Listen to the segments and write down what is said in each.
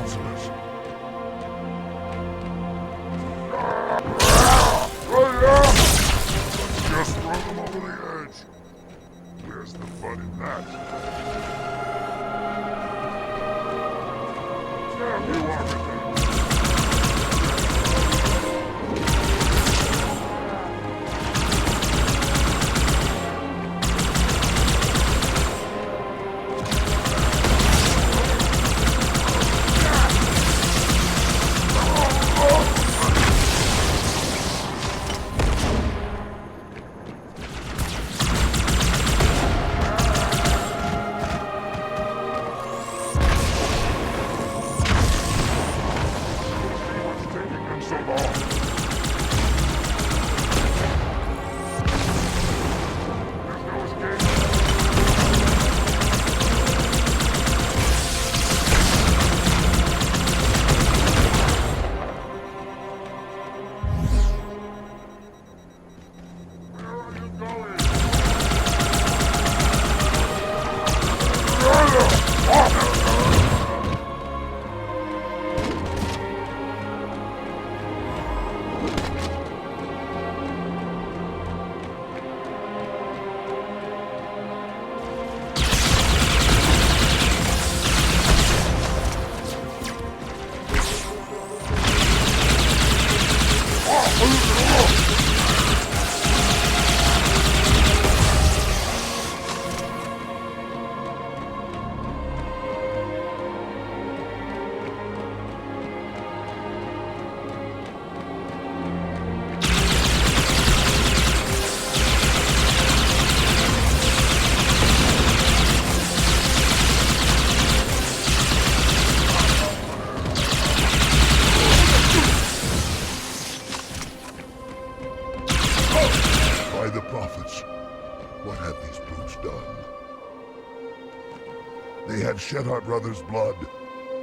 counselors. Just throw them over the edge. Where's the fun in that? Damn you, Arbiter! They had shed our brother's blood,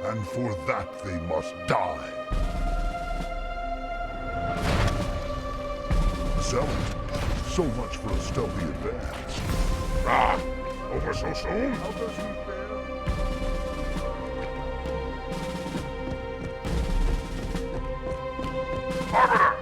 and for that they must die. Zealot, so much for a stealthy advance. Ah, over so soon? How does he fare? Arbiter!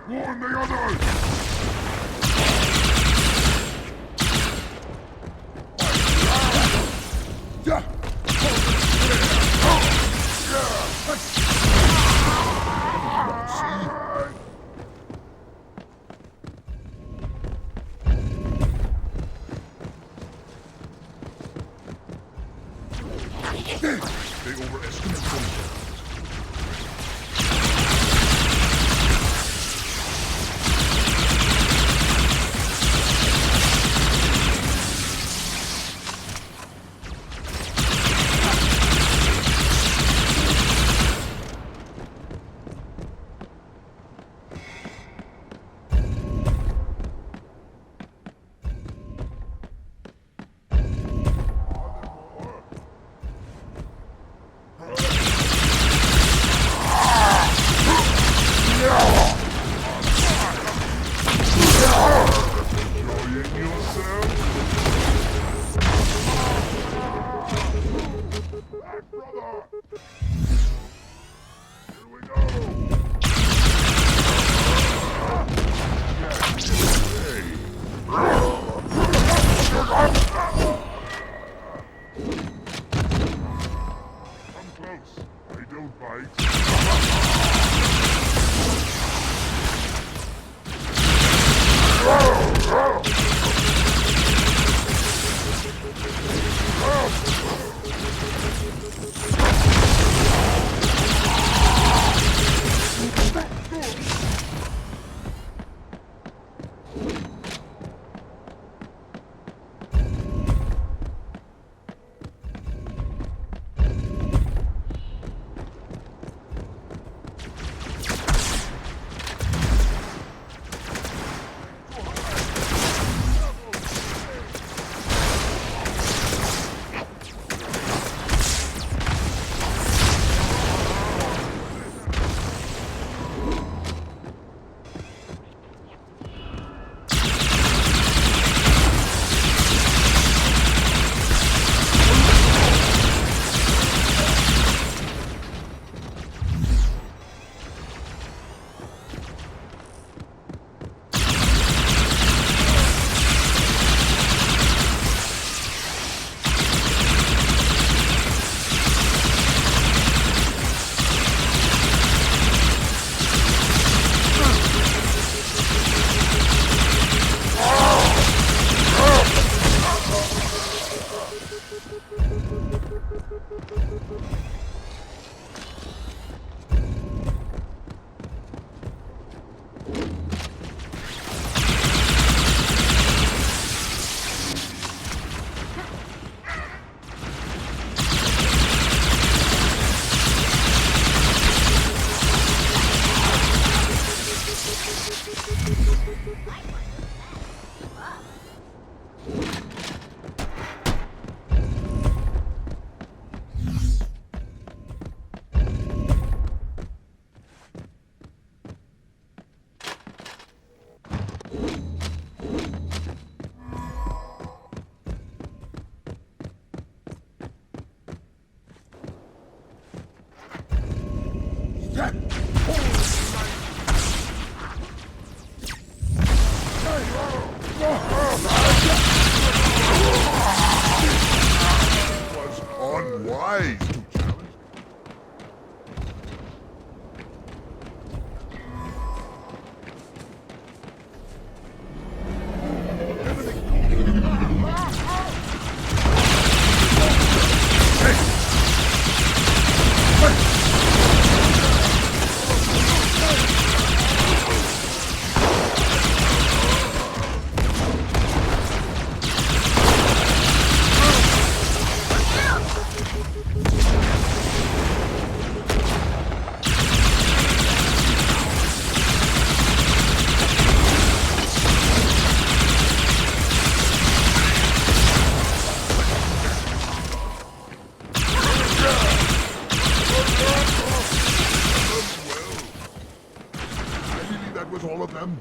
Warn the others! Yeah! They overestimate themselves. am.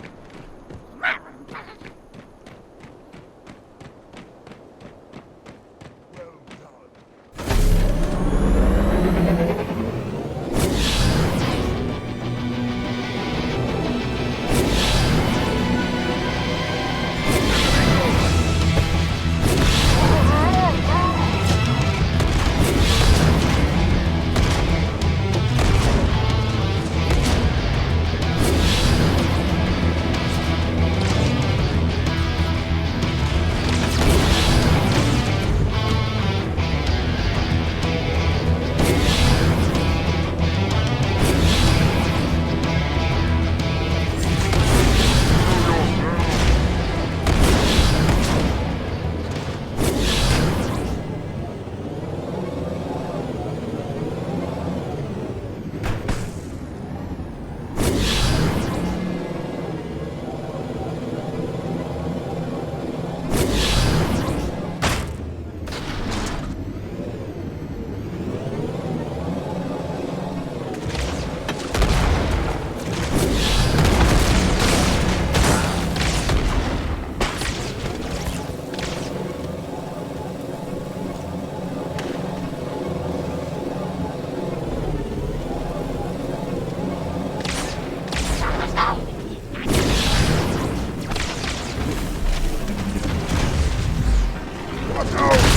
Well done.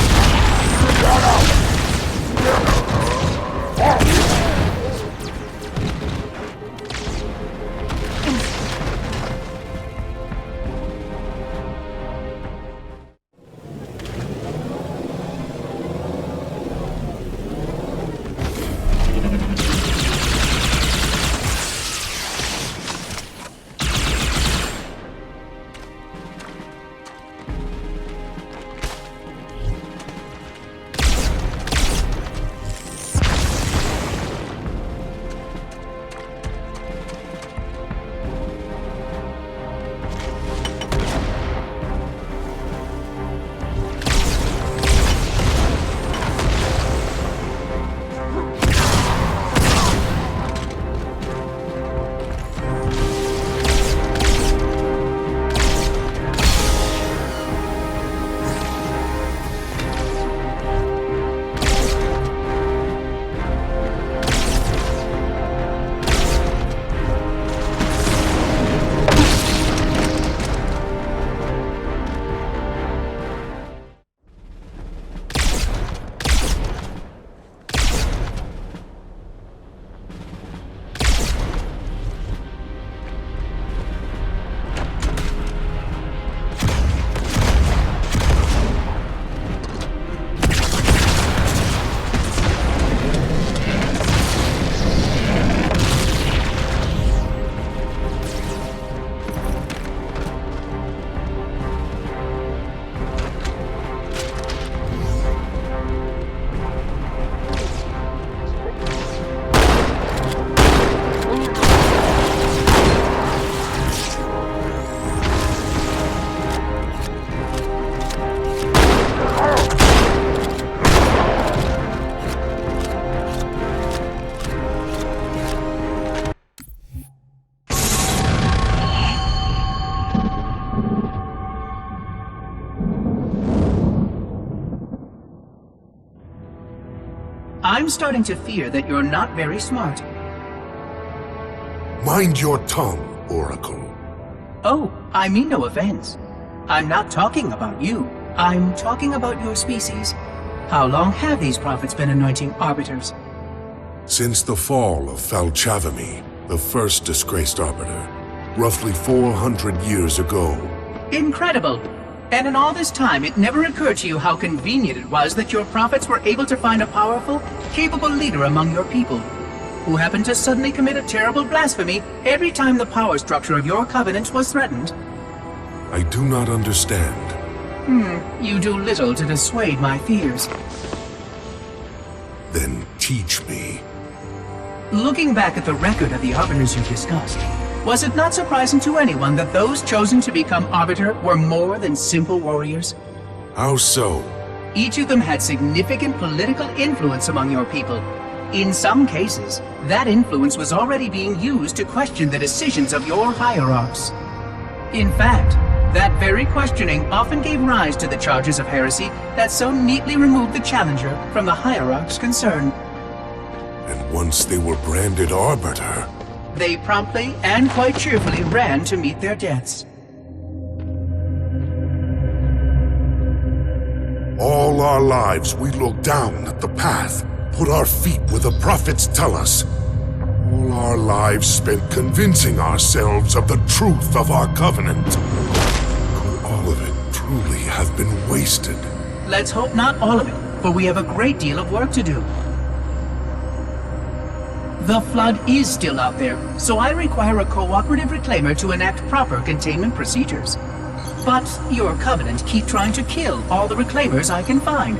I'm starting to fear that you're not very smart. Mind your tongue, Oracle. Oh, I mean no offense. I'm not talking about you. I'm talking about your species. How long have these prophets been anointing arbiters? Since the fall of Falchavami, the first disgraced Arbiter, roughly 400 years ago. Incredible! And in all this time, it never occurred to you how convenient it was that your prophets were able to find a powerful, capable leader among your people, who happened to suddenly commit a terrible blasphemy every time the power structure of your covenant was threatened. I do not understand. You do little to dissuade my fears. Then teach me. Looking back at the record of the Arbiters you discussed, was it not surprising to anyone that those chosen to become Arbiter were more than simple warriors? How so? Each of them had significant political influence among your people. In some cases, that influence was already being used to question the decisions of your hierarchs. In fact, that very questioning often gave rise to the charges of heresy that so neatly removed the challenger from the hierarch's concern. And once they were branded Arbiter, they promptly and quite cheerfully ran to meet their deaths. all our lives we look down at the path, put our feet where the prophets tell us. All our lives spent convincing ourselves of the truth of our covenant. Could all of it truly have been wasted? Let's hope not all of it, for we have a great deal of work to do. The Flood is still out there, so I require a cooperative reclaimer to enact proper containment procedures. But your Covenant keep trying to kill all the reclaimers I can find.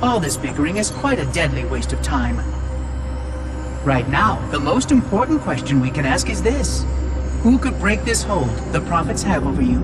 All this bickering is quite a deadly waste of time. Right now, the most important question we can ask is this. Who could break this hold the prophets have over you?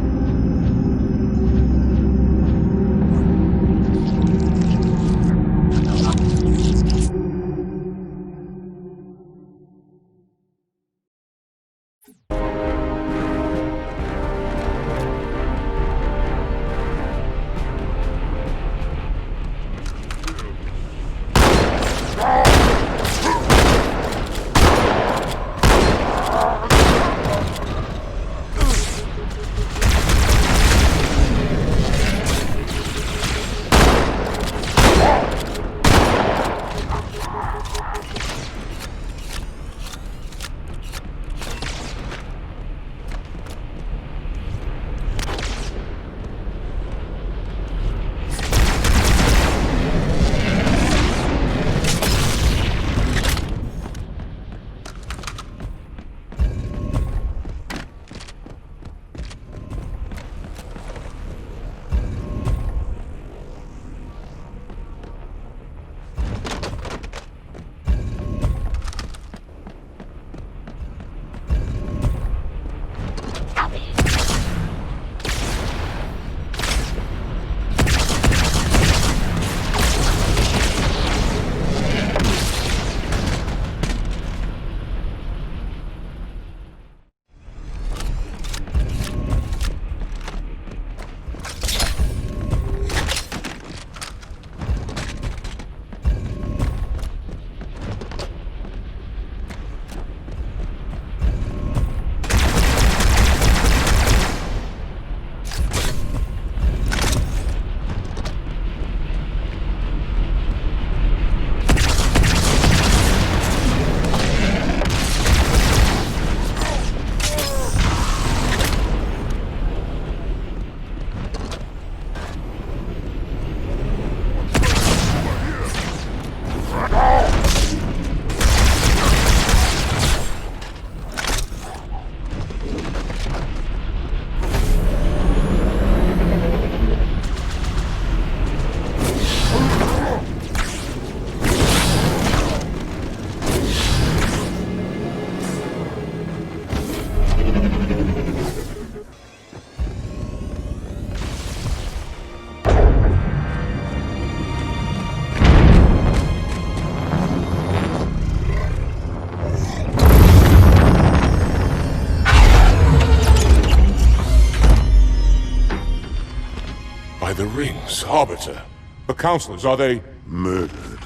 The rings, Arbiter. The counselors, are they... Murdered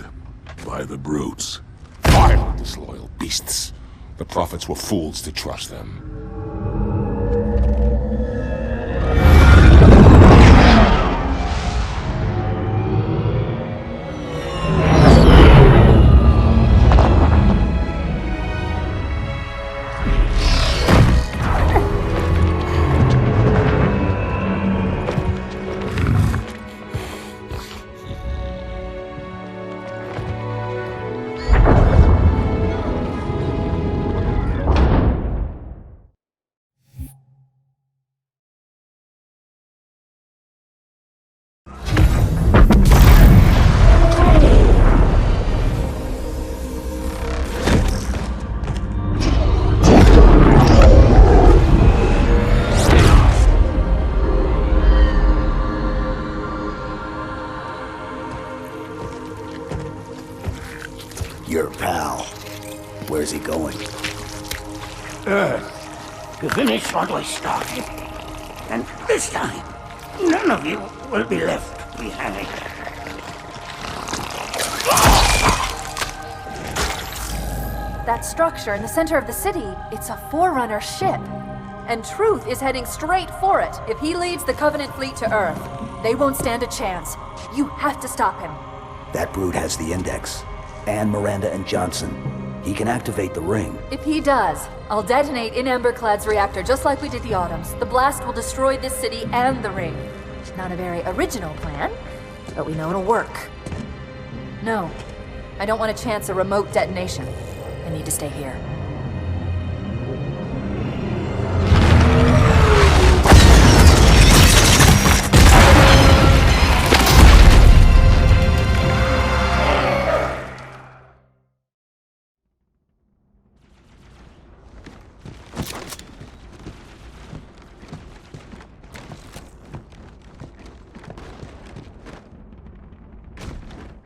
by the brutes. Vile, disloyal beasts. The prophets were fools to trust them. Your pal. Where's he going? Earth, to finish what I started. And this time, none of you will be left behind. That structure in the center of the city, it's a Forerunner ship. And Truth is heading straight for it. If he leads the Covenant fleet to Earth, they won't stand a chance. You have to stop him. That brute has the Index. And Miranda and Johnson. He can activate the ring. If he does, I'll detonate in Emberclad's reactor just like we did the Autumn's. The blast will destroy this city and the ring. Not a very original plan, but we know it'll work. No, I don't want to chance a remote detonation. I need to stay here.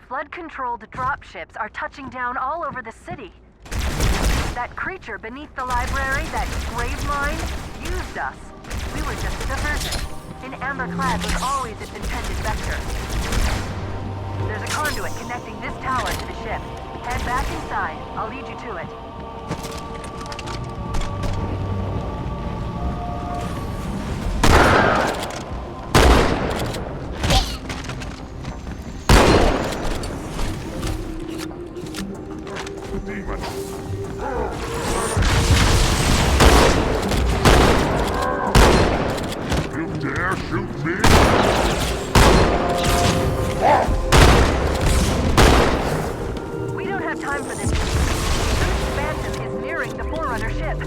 Flood-controlled dropships are touching down all over the city. That creature beneath the library, that grave mine, used us. We were just a diversion. An Amberclad was always its intended vector. There's a conduit connecting this tower to the ship. Head back inside. I'll lead you to it. We don't have time for this. This Phantom is nearing the Forerunner ship.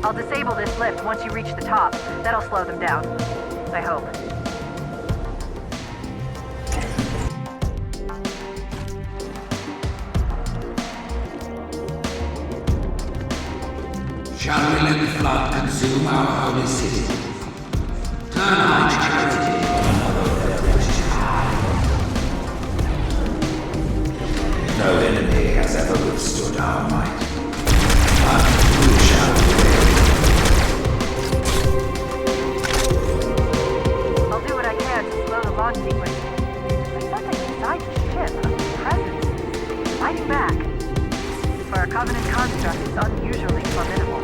I'll disable this lift once you reach the top. That'll slow them down. I hope. Shall we let the flood consume our holy city? Turn our charity to another direction. No enemy has ever withstood our might. But who shall prevail? I'll do what I can to slow the launch sequence. There's something inside the ship, a presence. Fighting back. For a Covenant construct, it's unusually formidable.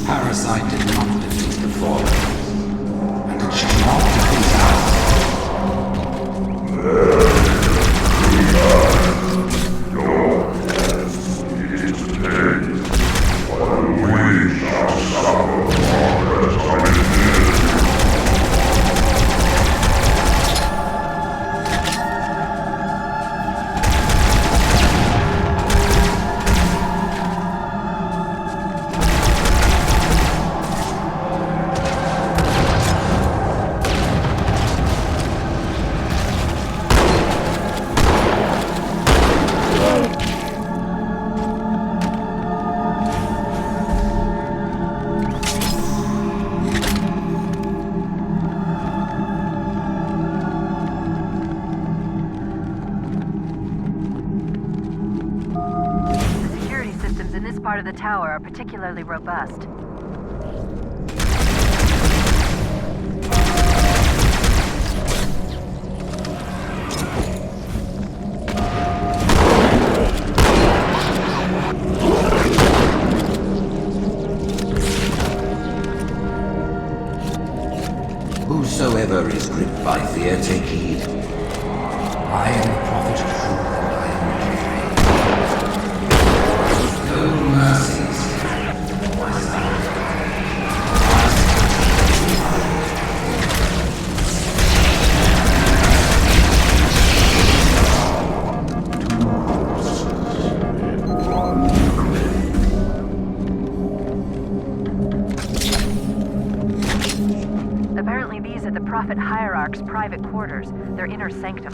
parasite did not defeat the Fallen, and it shall not defeat us. Part of the tower are particularly robust. Whosoever is gripped by fear, take heed. I am the prophet of truth, and I am not afraid. No mercies, my son. Apparently these are the Prophet Hierarch's private quarters, their inner sanctum.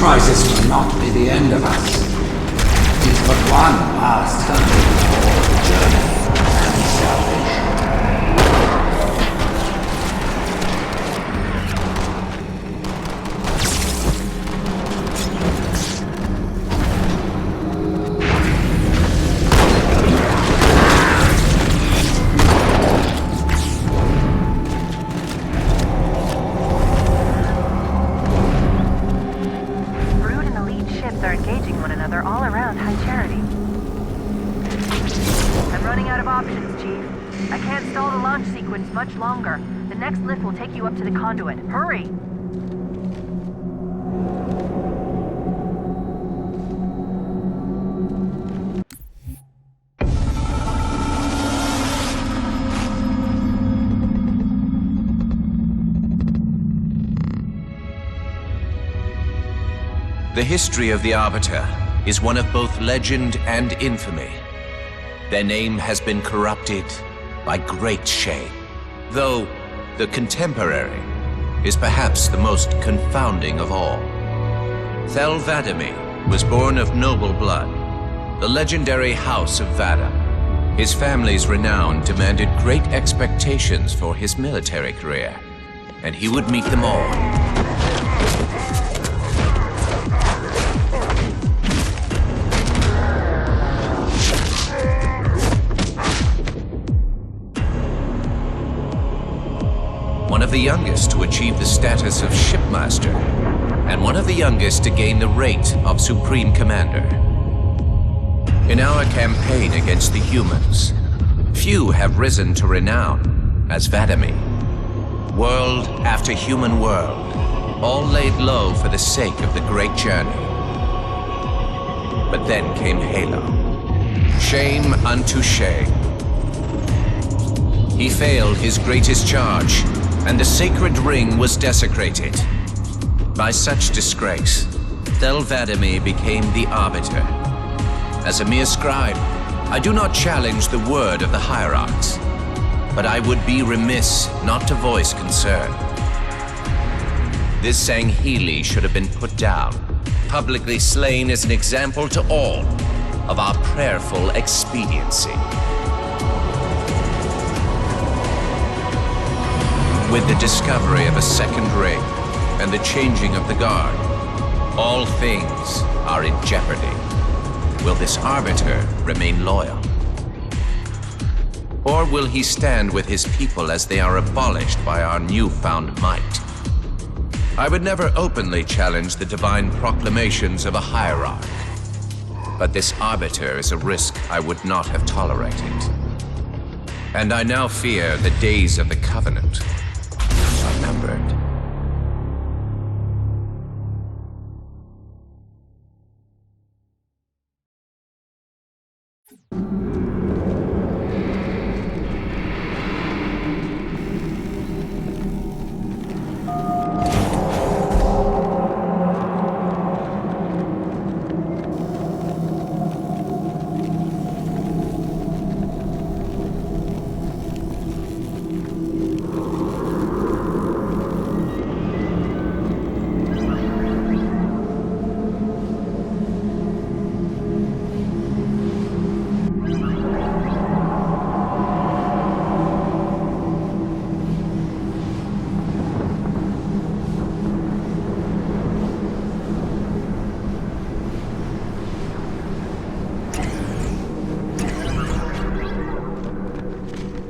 Crisis will not be the end of us. It is but one last hurdle for the journey and salvation. Much longer. The next lift will take you up to the conduit. Hurry! The history of the Arbiter is one of both legend and infamy. Their name has been corrupted by great shame. Though the contemporary is perhaps the most confounding of all. Thel 'Vadamee was born of noble blood, the legendary House of Vada. His family's renown demanded great expectations for his military career, and he would meet them all. One of the youngest to achieve the status of shipmaster, and one of the youngest to gain the rate of supreme commander. In our campaign against the humans, few have risen to renown as 'Vadamee. World after human world, all laid low for the sake of the great journey. But then came Halo. Shame unto shame. He failed his greatest charge, and the sacred ring was desecrated. By such disgrace, Del Vadimi became the Arbiter. As a mere scribe, I do not challenge the word of the hierarchs, but I would be remiss not to voice concern. This Sangheili should have been put down, publicly slain as an example to all of our prayerful expediency. With the discovery of a second ring and the changing of the guard, all things are in jeopardy. Will this Arbiter remain loyal? Or will he stand with his people as they are abolished by our newfound might? I would never openly challenge the divine proclamations of a hierarch, but this Arbiter is a risk I would not have tolerated. And I now fear the days of the Covenant are numbered.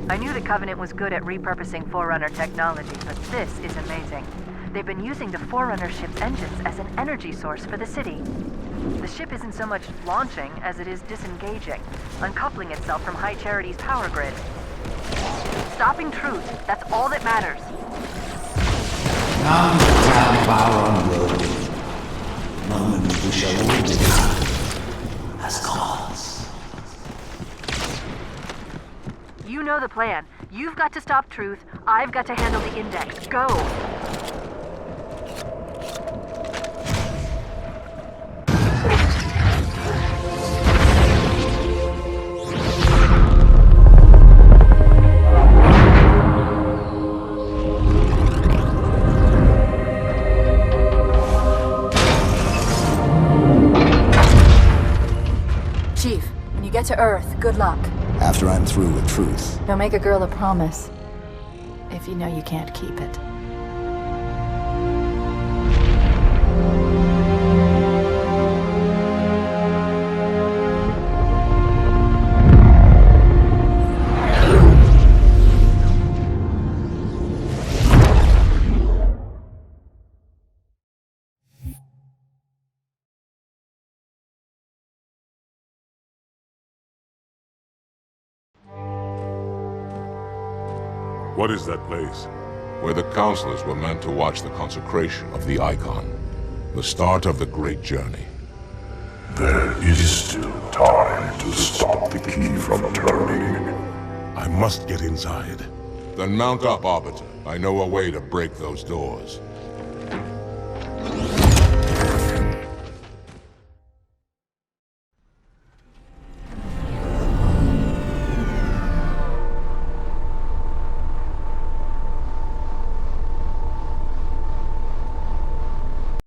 I knew the Covenant was good at repurposing Forerunner technology, but this is amazing. They've been using the Forerunner ship's engines as an energy source for the city. The ship isn't so much launching as it is disengaging, uncoupling itself from High Charity's power grid. Stopping Truth, that's all that matters. Now the time of our unloading. Moment we shall all become as gods. You know the plan. You've got to stop Truth. I've got to handle the Index. Go! Chief, when you get to Earth, good luck. After I'm through with Truth. Don't make a girl a promise if you know you can't keep it. What is that place? Where the counselors were meant to watch the consecration of the Icon. The start of the great journey. There is still time to stop the key from turning. I must get inside. Then mount up, Arbiter. I know a way to break those doors.